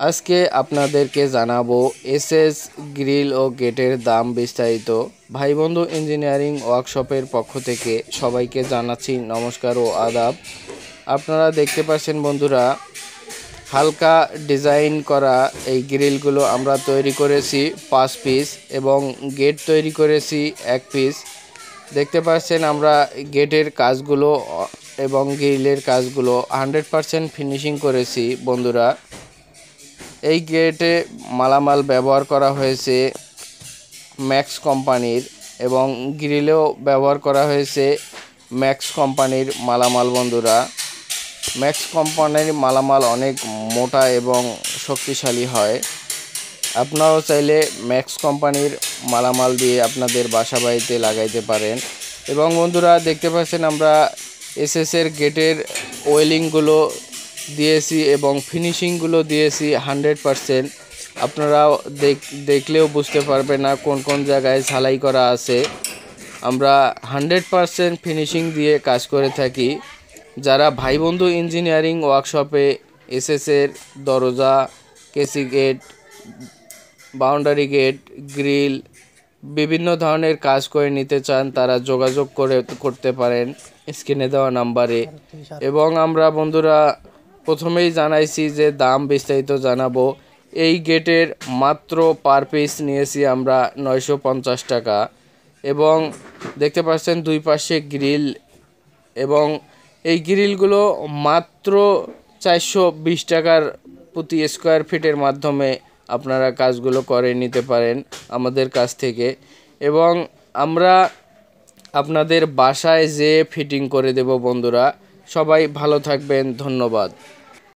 আজকে আপনাদেরকে জানাবো এসএস গ্রিল ও গেটের দাম বিস্তারিত। ভাই বন্ধু ইঞ্জিনিয়ারিং ওয়ার্কশপের পক্ষ থেকে সবাইকে জানাচ্ছি নমস্কার ও আদাব। আপনারা দেখতে পাচ্ছেন বন্ধুরা, হালকা ডিজাইন করা এই গ্রিলগুলো আমরা তৈরি করেছি 5 পিস এবং গেট তৈরি করেছি 1 পিস। দেখতে পাচ্ছেন আমরা গেটের কাজগুলো এবং গ্রিলের কাজগুলো 100% ফিনিশিং করেছি বন্ধুরা। এই গেটে মালামাল ব্যবহার করা হয়েছে ম্যাক্স কোম্পানির এবং গ্রিলেও ব্যবহার করা হয়েছে ম্যাক্স কোম্পানির মালামাল বন্ধুরা। ম্যাক্স কোম্পানির মালামাল অনেক মোটা এবং শক্তিশালী হয়। আপনারাও চাইলে ম্যাক্স কোম্পানির মালামাল দিয়ে আপনাদের বাসা বাড়িতে লাগাইতে পারেন। এবং বন্ধুরা দেখতে পাচ্ছেন আমরা এসএসের গেটের ওয়েলিংগুলো দিয়েছি এবং ফিনিশিংগুলো দিয়েছি 100%। আপনারাও দেখলেও বুঝতে পারবেন না কোন কোন জায়গায় ঝালাই করা আছে। আমরা 100% ফিনিশিং দিয়ে কাজ করে থাকি। যারা ভাই বন্ধু ইঞ্জিনিয়ারিং ওয়ার্কশপে এসএসের দরজা, কেসি গেট, বাউন্ডারি গেট, গ্রিল বিভিন্ন ধরনের কাজ করে নিতে চান, তারা যোগাযোগ করতে পারেন স্ক্রিনে দেওয়া নাম্বারে। এবং আমরা বন্ধুরা প্রথমেই জানাইছি যে দাম বিস্তারিত জানাবো। এই গেটের মাত্র পার পিস নিয়েছি আমরা 950 টাকা। এবং দেখতে পাচ্ছেন দুই পাশে গ্রিল, এবং এই গ্রিলগুলো মাত্র 420 টাকার প্রতি স্কোয়ার ফিটের মাধ্যমে আপনারা কাজগুলো করে নিতে পারেন আমাদের কাছ থেকে। এবং আমরা আপনাদের বাসায় যেয়ে ফিটিং করে দেব বন্ধুরা। সবাই ভালো থাকবেন, ধন্যবাদ।